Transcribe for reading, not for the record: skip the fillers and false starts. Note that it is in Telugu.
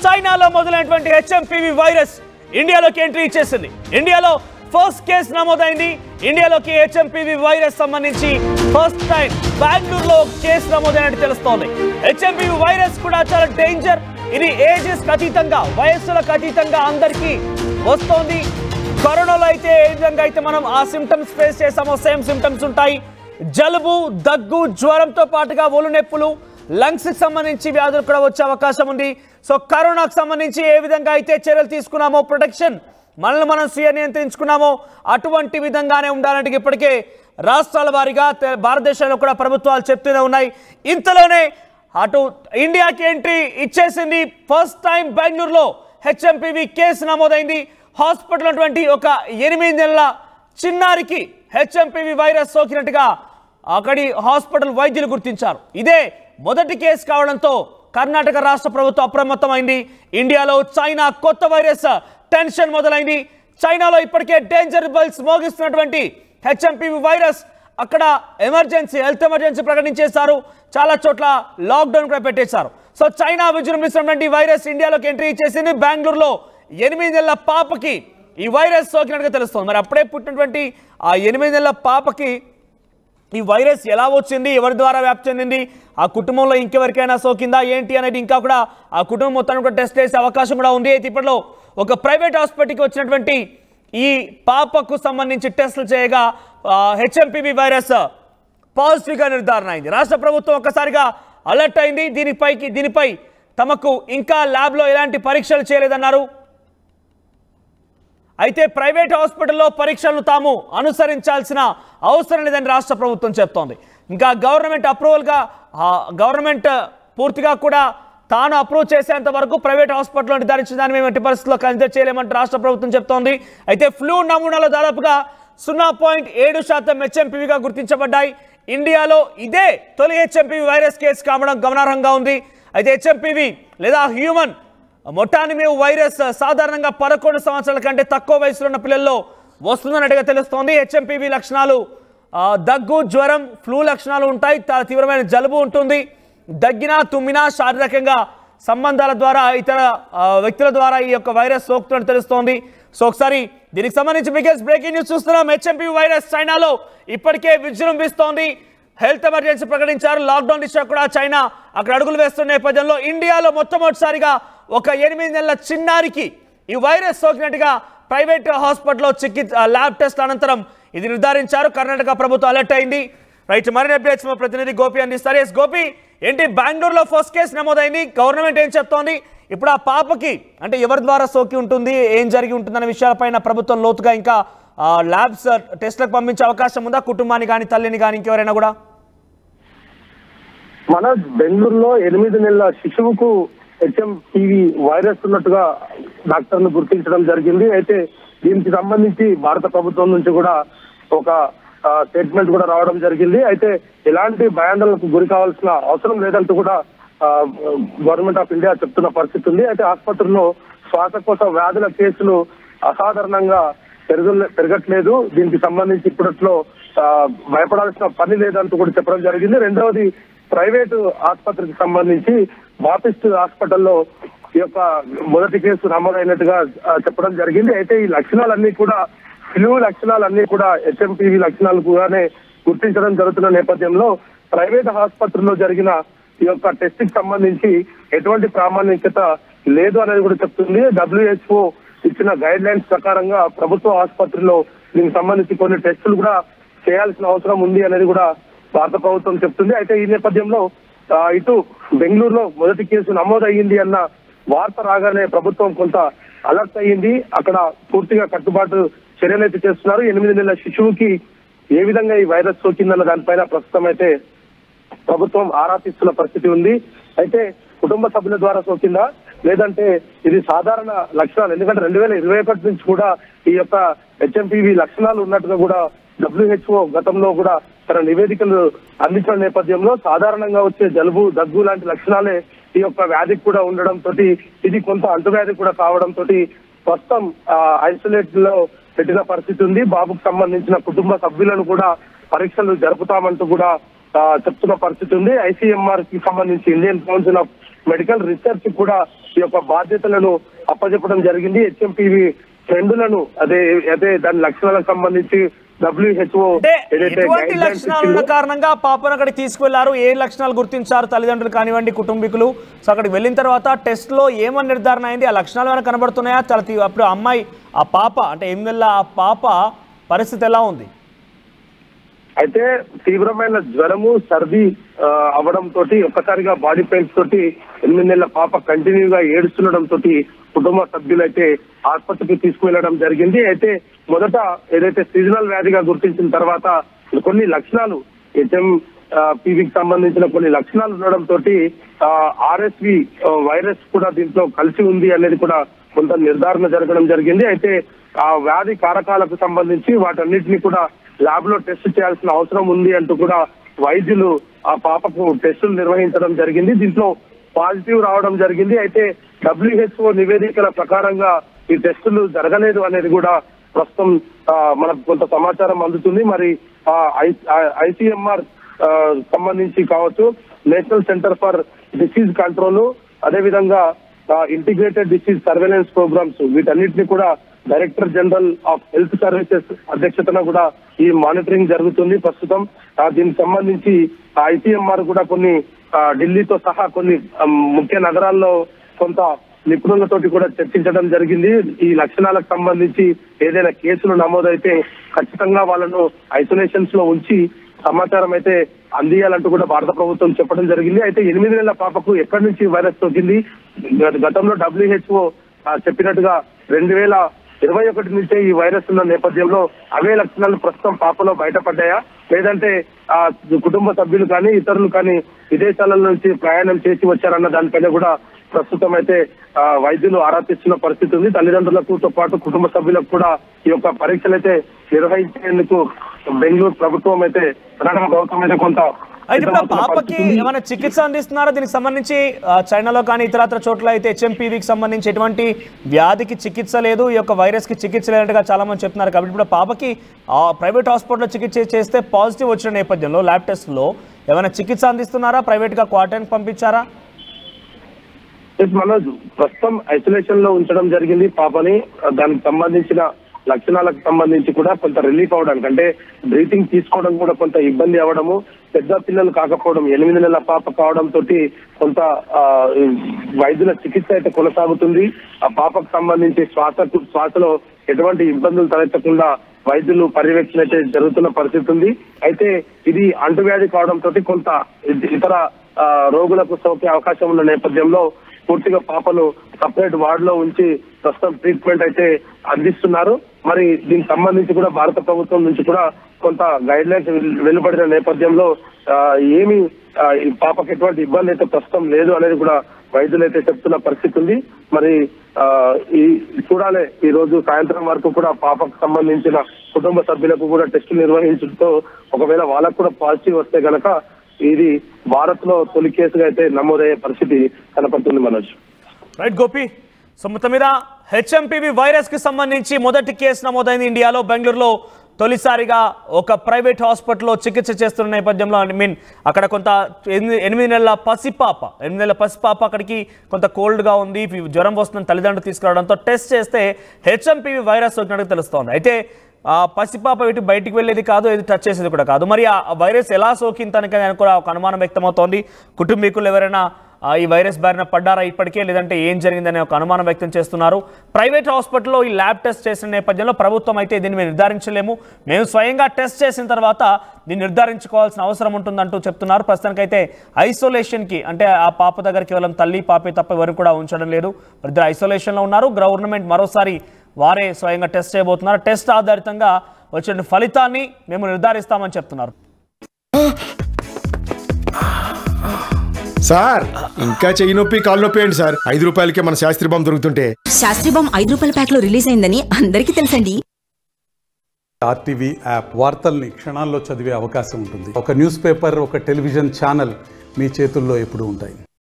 చైనాలో మొదలైనటువంటి హెచ్ఎంపీవీ వైరస్ ఇండియాలోకి ఎంట్రీ ఇచ్చేసింది. ఇండియాలో ఫస్ట్ కేసు నమోదైంది. ఇండియాలోకి హెచ్ఎంపీవీ వైరస్ సంబంధించి ఫస్ట్ టైం బెంగళూరులో కేసు నమోదైనట్టు తెలుస్తోంది. హెచ్ఎంపీవీ వైరస్ కూడా చాలా డేంజర్. ఇది ఏజెస్ అతీతంగా, వయస్సులకు అతీతంగా అందరికీ వస్తోంది. కరోనాలో అయితే ఏ విధంగా అయితే మనం ఆ సిమ్టమ్స్ ఫేస్ చేసామో సేమ్ సిమ్టమ్స్ ఉంటాయి. జలుబు, దగ్గు, జ్వరంతో పాటుగా ఒళ్ళు నొప్పులు, లంగ్స్ కి సంబంధించి వ్యాధులు కూడా వచ్చే అవకాశం ఉంది. సో కరోనాకు సంబంధించి ఏ విధంగా అయితే చర్యలు తీసుకున్నామో, ప్రొటెక్షన్ మనల్ని మనం స్వీయ నియంత్రించుకున్నామో అటువంటి విధంగానే ఉండాలంటే ఇప్పటికే రాష్ట్రాల వారీగా భారతదేశంలో కూడా ప్రభుత్వాలు చెప్తూనే ఉన్నాయి. ఇంతలోనే అటు ఇండియాకి ఎంట్రీ ఇచ్చేసింది. ఫస్ట్ టైం బెంగళూరులో హెచ్ఎంపీవీ కేసు నమోదైంది. హాస్పిటల్ ఉన్నటువంటి ఒక 8 నెలల చిన్నారికి హెచ్ఎంపీవీ వైరస్ సోకినట్టుగా అక్కడి హాస్పిటల్ వైద్యులు గుర్తించారు. ఇదే మొదటి కేసు కావడంతో కర్ణాటక రాష్ట్ర ప్రభుత్వం అప్రమత్తమైంది. ఇండియాలో చైనా కొత్త వైరస్ టెన్షన్ మొదలైంది. చైనాలో ఇప్పటికే డేంజర్ బెల్స్ మోగిస్తున్నటువంటి హెచ్ఎంపీవీ వైరస్ అక్కడ హెల్త్ ఎమర్జెన్సీ ప్రకటించేశారు. చాలా చోట్ల లాక్డౌన్ కూడా పెట్టేశారు. సో చైనా విజృంభిస్తున్నటువంటి వైరస్ ఇండియాలోకి ఎంట్రీ ఇచ్చేసింది. బెంగళూరులో 8 నెలల పాపకి ఈ వైరస్ సోకినట్టుగా తెలుస్తుంది. మరి అప్పుడే పుట్టినటువంటి ఆ 8 నెలల పాపకి ఈ వైరస్ ఎలా వచ్చింది, ఎవరి ద్వారా వ్యాప్తి చెందింది, ఆ కుటుంబంలో ఇంకెవరికైనా సోకిందా ఏంటి అనేది ఇంకా కూడా ఆ కుటుంబం మొత్తాన్ని కూడా టెస్ట్ చేసే అవకాశం కూడా ఉంది. అయితే ఇప్పట్లో ఒక ప్రైవేట్ హాస్పిటల్కి వచ్చినటువంటి ఈ పాపకు సంబంధించి టెస్టులు చేయగా హెచ్ఎంపీవీ వైరస్ పాజిటివ్గా నిర్ధారణ అయింది. రాష్ట్ర ప్రభుత్వం ఒక్కసారిగా అలర్ట్ అయింది. దీనిపై తమకు ఇంకా ల్యాబ్లో ఎలాంటి పరీక్షలు చేయలేదన్నారు. అయితే ప్రైవేట్ హాస్పిటల్లో పరీక్షలను తాము అనుసరించాల్సిన అవసరం లేదని రాష్ట్ర ప్రభుత్వం చెప్తోంది. ఇంకా గవర్నమెంట్ పూర్తిగా కూడా తాను అప్రూవ్ చేసేంత వరకు ప్రైవేట్ హాస్పిటల్లో నిర్ధారించడాన్ని మేము ఎట్టి పరిస్థితుల్లో కన్సిడర్ చేయలేమంటూ రాష్ట్ర ప్రభుత్వం చెప్తోంది. అయితే ఫ్లూ నమూనాలో దాదాపుగా 0.7% హెచ్ఎంపీవీగా గుర్తించబడ్డాయి. ఇండియాలో ఇదే తొలి హెచ్ఎంపీవీ వైరస్ కేసు కావడం గమనార్హంగా ఉంది. అయితే హెచ్ఎంపీవీ లేదా హ్యూమన్ మొటానిమేవ్ వైరస్ సాధారణంగా 11 సంవత్సరాల కంటే తక్కువ వయసులో ఉన్న పిల్లల్లో వస్తుందన్నట్టుగా తెలుస్తోంది. హెచ్ఎంపీవీ లక్షణాలు దగ్గు, జ్వరం, ఫ్లూ లక్షణాలు ఉంటాయి. తీవ్రమైన జలుబు ఉంటుంది. దగ్గినా, తుమ్మినా శారీరకంగా సంబంధాల ద్వారా ఇతర వ్యక్తుల ద్వారా ఈ యొక్క వైరస్ సోకుతున్నట్టు తెలుస్తోంది. సో ఒకసారి దీనికి సంబంధించి బిగ్గెస్ట్ బ్రేకింగ్ న్యూస్ చూస్తున్నాం. హెచ్ఎంపీవీ వైరస్ చైనాలో ఇప్పటికే విజృంభిస్తోంది. హెల్త్ ఎమర్జెన్సీ ప్రకటించారు. లాక్డౌన్ దిశ కూడా చైనా అక్కడ అడుగులు వేస్తున్న నేపథ్యంలో ఇండియాలో మొట్టమొదటిసారిగా ఒక 8 నెలల చిన్నారికి ఈ వైరస్ సోకినట్టుగా ప్రైవేట్ హాస్పిటల్లో ల్యాబ్ టెస్ట్ అనంతరం ఇది నిర్ధారించారు. కర్ణాటక ప్రభుత్వం అలర్ట్ అయింది. రైట్, మరిన్ని అప్డేట్స్ మా ప్రతినిధి గోపి అందిస్తారు. ఎస్ గోపి, ఏంటి బెంగళూరులో ఫస్ట్ కేసు నమోదైంది, గవర్నమెంట్ ఏం చెప్తోంది? ఇప్పుడు ఆ పాపకి అంటే ఎవరి ద్వారా సోకి ఉంటుంది, ఏం జరిగి ఉంటుందనే విషయాలపైన ప్రభుత్వం లోతుగా ఇంకా ల్యాబ్స్ టెస్ట్లకు పంపించే అవకాశం ఉందా? కుటుంబాన్ని కానీ, తల్లిని కానీ, ఇంకెవరైనా కూడా? మన బెంగళూరులో 8 నెలల శిశువుకు హెచ్ఎంపీవీ వైరస్ ఉన్నట్టుగా డాక్టర్లు గుర్తించడం జరిగింది. అయితే దీనికి సంబంధించి భారత ప్రభుత్వం నుంచి కూడా ఒక స్టేట్మెంట్ కూడా రావడం జరిగింది. అయితే ఎలాంటి భయాందోళనకు గురి కావాల్సిన అవసరం లేదంటూ కూడా గవర్నమెంట్ ఆఫ్ ఇండియా చెప్తున్న పరిస్థితి ఉంది. అయితే ఆసుపత్రుల్లో శ్వాసకోశ వ్యాధుల కేసులు అసాధారణంగా పెరగట్లేదు. దీనికి సంబంధించి ఇప్పట్లో భయపడాల్సిన పని లేదంటూ కూడా చెప్పడం జరిగింది. రెండవది, ప్రైవేటు ఆసుపత్రికి సంబంధించి బాపిస్ట్ హాస్పిటల్లో ఈ యొక్క మొదటి కేసు నమోదైనట్టుగా చెప్పడం జరిగింది. అయితే ఈ లక్షణాలన్నీ కూడా ఫ్లూ లక్షణాలన్నీ కూడా హెచ్ఎంపీవీ లక్షణాలు కూడానే గుర్తించడం జరుగుతున్న నేపథ్యంలో ప్రైవేట్ ఆసుపత్రిలో జరిగిన ఈ యొక్క టెస్ట్ కి సంబంధించి ఎటువంటి ప్రామాణికత లేదు అనేది కూడా చెప్తుంది. WHO ఇచ్చిన గైడ్ లైన్స్ ప్రకారంగా ప్రభుత్వ ఆసుపత్రిలో దీనికి సంబంధించి కొన్ని టెస్టులు కూడా చేయాల్సిన అవసరం ఉంది అనేది కూడా భారత ప్రభుత్వం చెప్తుంది. అయితే ఈ నేపథ్యంలో ఇటు బెంగళూరులో మొదటి కేసు నమోదయ్యింది అన్న వార్త రాగానే ప్రభుత్వం కొంత అలర్ట్ అయ్యింది. అక్కడ పూర్తిగా కట్టుబాటు చర్యలు అయితే చేస్తున్నారు. 8 నెలల శిశువుకి ఏ విధంగా ఈ వైరస్ సోకిందన్న దానిపైన ప్రస్తుతం అయితే ప్రభుత్వం ఆరా తీస్తున్న పరిస్థితి ఉంది. అయితే కుటుంబ సభ్యుల ద్వారా సోకిందా లేదంటే ఇది సాధారణ లక్షణాలు, ఎందుకంటే 2021 నుంచి కూడా ఈ యొక్క హెచ్ఎంపీవీ లక్షణాలు ఉన్నట్టుగా కూడా WHO గతంలో కూడా తన నివేదికలు అందించిన నేపథ్యంలో సాధారణంగా వచ్చే జలుబు, దగ్గు లాంటి లక్షణాలే ఈ యొక్క వ్యాధికి కూడా ఉండడంతో ఇది కొంత అంటువ్యాధి కూడా కావడంతో ప్రస్తుతం ఐసోలేట్ లో పెట్టిన పరిస్థితి ఉంది. బాబుకు సంబంధించిన కుటుంబ సభ్యులను కూడా పరీక్షలు జరుపుతామంటూ కూడా చెప్తున్న పరిస్థితి ఉంది. ICMR కి సంబంధించి Indian council of medical research కూడా ఈ యొక్క బాధ్యతలను అప్పచెప్పడం జరిగింది. హెచ్ఎంపీవీ ట్రెండ్లను అదే దాని లక్షణాలకు సంబంధించి WHO ఎటువంటి లక్షణాలు ఉన్న కారణంగా పాపను అక్కడికి తీసుకువెళ్లారు, ఏ లక్షణాలు గుర్తించారు తల్లిదండ్రులు కానివ్వండి కుటుంబీకులు? సో అక్కడికి వెళ్ళిన తర్వాత టెస్ట్ లో ఏమని నిర్ధారణ అయింది? ఆ లక్షణాలు ఏమైనా కనబడుతున్నాయా? అప్పుడు అమ్మాయి ఆ పాప అంటే 8 నెలల ఆ పాప పరిస్థితి ఎలా ఉంది? అయితే తీవ్రమైన జ్వరము సర్ది అవ్వడం తోటి ఒక్కసారిగా బాడీ పెయిన్స్ తోటి 8 నెలల పాప కంటిన్యూగా ఏడుస్తుండడం తోటి కుటుంబ సభ్యులైతే ఆసుపత్రికి తీసుకువెళ్లడం జరిగింది. అయితే మొదట ఏదైతే సీజనల్ వ్యాధిగా గుర్తించిన తర్వాత కొన్ని లక్షణాలు HMPVకి సంబంధించిన కొన్ని లక్షణాలు ఉండడం తోటి RSV వైరస్ కూడా దీంట్లో కలిసి ఉంది అనేది కూడా కొంత నిర్ధారణ జరగడం జరిగింది. అయితే ఆ వ్యాధి కారకాలకు సంబంధించి వాటన్నిటిని కూడా ల్యాబ్ లో టెస్ట్ చేయాల్సిన అవసరం ఉంది అంటూ కూడా వైద్యులు ఆ పాపకు టెస్టులు నిర్వహించడం జరిగింది. దీంట్లో పాజిటివ్ రావడం జరిగింది. అయితే WHO నివేదికల ప్రకారంగా ఈ టెస్టులు జరగలేదు అనేది కూడా ప్రస్తుతం మనకు కొంత సమాచారం అందుతుంది. మరి ICMR సంబంధించి కావచ్చు, national centre for disease control, అదేవిధంగా ఇంటిగ్రేటెడ్ డిసీజ్ సర్వేలెన్స్ ప్రోగ్రామ్స్, వీటన్నిటిని కూడా director general of health services అధ్యక్షతన కూడా ఈ మానిటరింగ్ జరుగుతుంది ప్రస్తుతం. దీనికి సంబంధించి ICMR కూడా కొన్ని ఢిల్లీతో సహా కొన్ని ముఖ్య నగరాల్లో కొంత నిపుణులతోటి కూడా చర్చించడం జరిగింది. ఈ లక్షణాలకు సంబంధించి ఏదైనా కేసులు నమోదైతే ఖచ్చితంగా వాళ్ళను ఐసోలేషన్స్ లో ఉంచి సమాచారం అయితే అందియాలంటూ కూడా భారత ప్రభుత్వం చెప్పడం జరిగింది. అయితే 8 నెలల పాపకు ఎక్కడి నుంచి వైరస్ సోకింది? గతంలో WHO చెప్పినట్టుగా 2021 నుంచే ఈ వైరస్ ఉన్న నేపథ్యంలో అవే లక్షణాలు ప్రస్తుతం పాపలో బయటపడ్డాయా, లేదంటే కుటుంబ సభ్యులు కానీ ఇతరులు కానీ విదేశాల నుంచి ప్రయాణం చేసి వచ్చారన్న దానిపైన కూడా ప్రస్తుతం అయితే వైద్యులు ఆరా తీస్తున్న పరిస్థితి ఉంది. తల్లిదండ్రులతో పాటు కుటుంబ సభ్యులకు కూడా ఈ యొక్క పరీక్షలు అయితే నిర్వహించేందుకు బెంగళూరు ప్రభుత్వం అయితే ప్రభుత్వం అయితే కొంత అయితే ఇప్పుడు పాపకి ఏమైనా చికిత్స అందిస్తున్నారా? దీనికి సంబంధించి చైనాలో కానీ ఇతరత్ర చోట్ల అయితే HMPVకి సంబంధించి ఎటువంటి వ్యాధికి చికిత్స లేదు, ఈ యొక్క వైరస్ కి చికిత్స లేనట్టుగా చాలా మంది చెప్తున్నారు. కాబట్టి ఇప్పుడు పాపకి ప్రైవేట్ హాస్పిటల్లో చికిత్స చేస్తే పాజిటివ్ వచ్చిన నేపథ్యంలో ల్యాబ్ టెస్ట్ లో ఏమైనా చికిత్స అందిస్తున్నారా? ప్రైవేట్ గా క్వారంటైన్ పంపించారా? మనోజ్, ప్రస్తుతం ఐసోలేషన్ లో ఉంచడం జరిగింది పాపని. దానికి సంబంధించిన లక్షణాలకు సంబంధించి కూడా కొంత రిలీఫ్ అవడానికి, అంటే బ్రీతింగ్ తీసుకోవడం కూడా కొంత ఇబ్బంది అవ్వడము, పెద్ద పిల్లలు కాకపోవడం, 8 నెలల పాప కావడం తోటి కొంత వైద్యుల చికిత్స అయితే కొనసాగుతుంది. ఆ పాపకు సంబంధించి శ్వాసలో ఎటువంటి ఇబ్బందులు తలెత్తకుండా వైద్యులు పర్యవేక్షణ అయితే జరుగుతున్న పరిస్థితి ఉంది. అయితే ఇది అంటువ్యాధి కావడం తోటి కొంత ఇతర రోగులకు సోకే అవకాశం ఉన్న నేపథ్యంలో పూర్తిగా పాపను సపరేట్ వార్డ్ లో ఉంచి ప్రస్తుతం ట్రీట్మెంట్ అయితే అందిస్తున్నారు. మరి దీనికి సంబంధించి కూడా భారత ప్రభుత్వం నుంచి కూడా కొంత గైడ్ లైన్స్ వెలువడిన నేపథ్యంలో ఏమి ఈ పాపకి ఎటువంటి ఇబ్బంది అయితే ప్రస్తుతం లేదు అనేది కూడా వైద్యులు అయితే చెప్తున్న పరిస్థితి ఉంది. మరి ఈ చూడాలి, ఈ రోజు సాయంత్రం వరకు కూడా పాపకు సంబంధించిన కుటుంబ సభ్యులకు కూడా టెస్టులు నిర్వహించడంతో ఒకవేళ వాళ్ళకు కూడా పాజిటివ్ వస్తే గనక ఇది భారత్ లో తొలి కేసుగా అయితే నమోదయ్యే పరిస్థితి కనపడుతుంది. మనోజ్, రైట్ గోపి. సో మొత్తం మీద HMPV వైరస్ కి సంబంధించి మొదటి కేసు నమోదైంది ఇండియాలో. బెంగళూరులో తొలిసారిగా ఒక ప్రైవేట్ హాస్పిటల్లో చికిత్స చేస్తున్న నేపథ్యంలో అక్కడ కొంత 8 నెలల పసిపాప అక్కడికి కొంత కోల్డ్గా ఉంది, జ్వరం వస్తుందని తల్లిదండ్రులు తీసుకురావడంతో టెస్ట్ చేస్తే HMPV వైరస్ సోకినట్టు తెలుస్తోంది. అయితే పసిపాప ఇటు బయటికి వెళ్ళేది కాదు, ఏది టచ్ చేసేది కూడా కాదు. మరి ఆ వైరస్ ఎలా సోకిందని కూడా ఒక అనుమానం వ్యక్తమవుతోంది. కుటుంబీకులు ఎవరైనా ఈ వైరస్ బారిన పడ్డారా ఇప్పటికే, లేదంటే ఏం జరిగిందనే ఒక అనుమానం వ్యక్తం చేస్తున్నారు. ప్రైవేట్ హాస్పిటల్లో ఈ ల్యాబ్ టెస్ట్ చేసిన నేపథ్యంలో ప్రభుత్వం అయితే దీన్ని మేము నిర్ధారించలేము, మేము స్వయంగా టెస్ట్ చేసిన తర్వాత దీన్ని నిర్ధారించుకోవాల్సిన అవసరం ఉంటుందంటూ చెప్తున్నారు. ప్రస్తుతానికైతే ఐసోలేషన్కి, అంటే ఆ పాప దగ్గర కేవలం తల్లి పాపే తప్ప ఎవరు కూడా ఉంచడం లేదు. ఇద్దరు ఐసోలేషన్లో ఉన్నారు. గవర్నమెంట్ మరోసారి వారే స్వయంగా టెస్ట్ చేయబోతున్నారు. టెస్ట్ ఆధారితంగా వచ్చిన ఫలితాన్ని మేము నిర్ధారిస్తామని చెప్తున్నారు. సార్ ఇంకా చెయ్యి నొప్పి కాలు నొప్పి ఏంటి సార్? 5 రూపాయలకే మన శాస్త్రీ బాంబు దొరుకుతుంటే. శాస్త్రీ బాంబు 5 రూపాయల ప్యాక్ లో రిలీజ్ అయిందని అందరికీ తెలుసండి. RTV యాప్ వార్తల్ని క్షణాల్లో చదివే అవకాశం ఉంటుంది. ఒక న్యూస్ పేపర్, ఒక టెలివిజన్ ఛానల్ మీ చేతుల్లో ఎప్పుడూ ఉంటాయి.